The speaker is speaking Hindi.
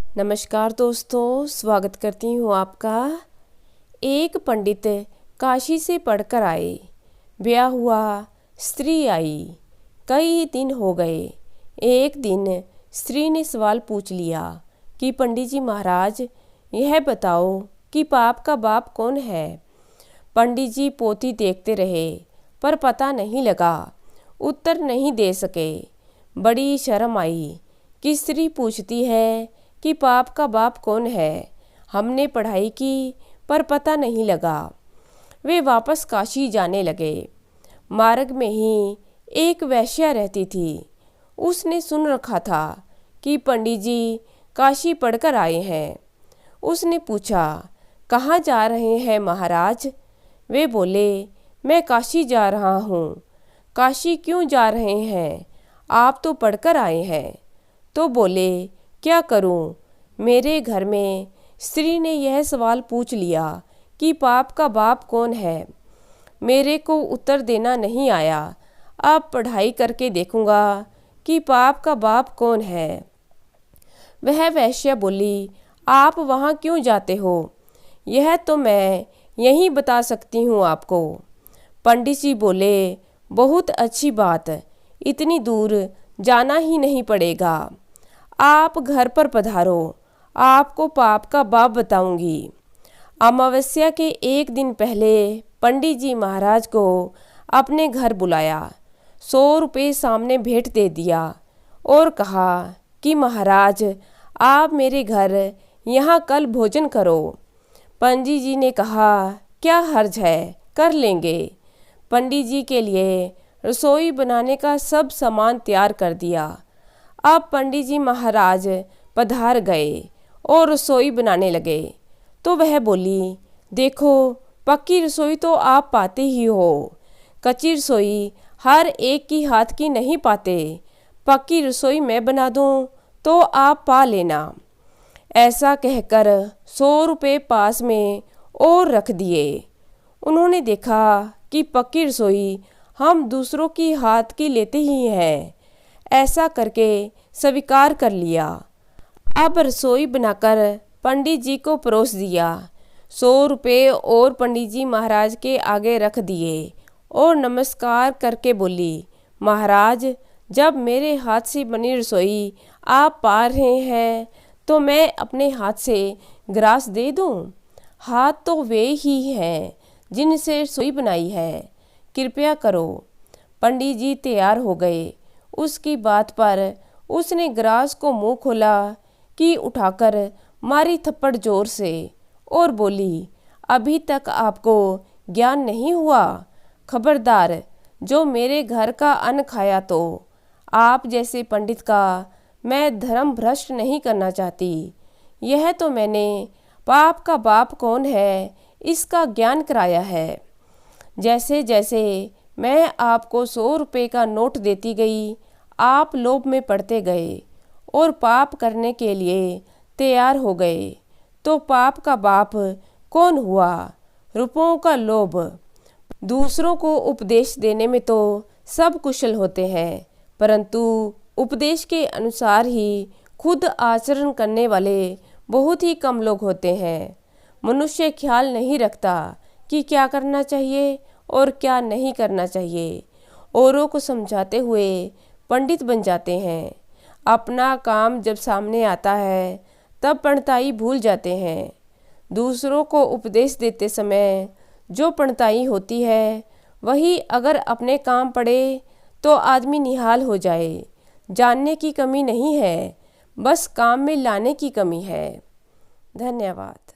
नमस्कार दोस्तों, स्वागत करती हूँ आपका। एक पंडित काशी से पढ़कर आए। ब्याह हुआ, स्त्री आई। कई दिन हो गए। एक दिन स्त्री ने सवाल पूछ लिया कि पंडित जी महाराज, यह बताओ कि पाप का बाप कौन है। पंडित जी पोथी देखते रहे पर पता नहीं लगा, उत्तर नहीं दे सके। बड़ी शर्म आई कि स्त्री पूछती है कि पाप का बाप कौन है। हमने पढ़ाई की पर पता नहीं लगा। वे वापस काशी जाने लगे। मार्ग में ही एक वेश्या रहती थी। उसने सुन रखा था कि पंडित जी काशी पढ़कर आए हैं। उसने पूछा, कहाँ जा रहे हैं महाराज? वे बोले, मैं काशी जा रहा हूँ। काशी क्यों जा रहे हैं? आप तो पढ़कर आए हैं। तो बोले, क्या करूं? मेरे घर में स्त्री ने यह सवाल पूछ लिया कि पाप का बाप कौन है। मेरे को उत्तर देना नहीं आया। अब पढ़ाई करके देखूंगा कि पाप का बाप कौन है। वह वैश्या बोली, आप वहाँ क्यों जाते हो? यह तो मैं यहीं बता सकती हूँ आपको। पंडित जी बोले, बहुत अच्छी बात, इतनी दूर जाना ही नहीं पड़ेगा। आप घर पर पधारो, आपको पाप का बाप बताऊंगी। अमावस्या के एक दिन पहले पंडित जी महाराज को अपने घर बुलाया। 100 रुपये सामने भेंट दे दिया और कहा कि महाराज, आप मेरे घर यहाँ कल भोजन करो। पंडित जी ने कहा, क्या हर्ज है, कर लेंगे। पंडित जी के लिए रसोई बनाने का सब सामान तैयार कर दिया। अब पंडित जी महाराज पधार गए और रसोई बनाने लगे। तो वह बोली, देखो, पक्की रसोई तो आप पाते ही हो। कच्ची रसोई हर एक की हाथ की नहीं पाते। पक्की रसोई मैं बना दूं तो आप पा लेना। ऐसा कहकर 100 रुपये पास में और रख दिए। उन्होंने देखा कि पक्की रसोई हम दूसरों की हाथ की लेते ही हैं। ऐसा करके स्वीकार कर लिया। अब रसोई बनाकर पंडित जी को परोस दिया। 100 रुपये और पंडित जी महाराज के आगे रख दिए और नमस्कार करके बोली, महाराज, जब मेरे हाथ से बनी रसोई आप पा रहे हैं तो मैं अपने हाथ से ग्रास दे दूं? हाथ तो वे ही हैं जिनसे रसोई बनाई है, कृपया करो। पंडित जी तैयार हो गए। उसकी बात पर उसने ग्रास को मुंह खोला कि उठाकर मारी थप्पड़ जोर से और बोली, अभी तक आपको ज्ञान नहीं हुआ? खबरदार, जो मेरे घर का अन्न खाया तो आप जैसे पंडित का मैं धर्म भ्रष्ट नहीं करना चाहती। यह तो मैंने पाप का बाप कौन है इसका ज्ञान कराया है। जैसे जैसे मैं आपको 100 रुपये का नोट देती गई, आप लोभ में पड़ते गए और पाप करने के लिए तैयार हो गए। तो पाप का बाप कौन हुआ? रुपयों का लोभ। दूसरों को उपदेश देने में तो सब कुशल होते हैं, परंतु उपदेश के अनुसार ही खुद आचरण करने वाले बहुत ही कम लोग होते हैं। मनुष्य ख्याल नहीं रखता कि क्या करना चाहिए और क्या नहीं करना चाहिए। औरों को समझाते हुए पंडित बन जाते हैं। अपना काम जब सामने आता है तब पंडिताई भूल जाते हैं। दूसरों को उपदेश देते समय जो पंडिताई होती है वही अगर अपने काम पड़े तो आदमी निहाल हो जाए। जानने की कमी नहीं है, बस काम में लाने की कमी है। धन्यवाद।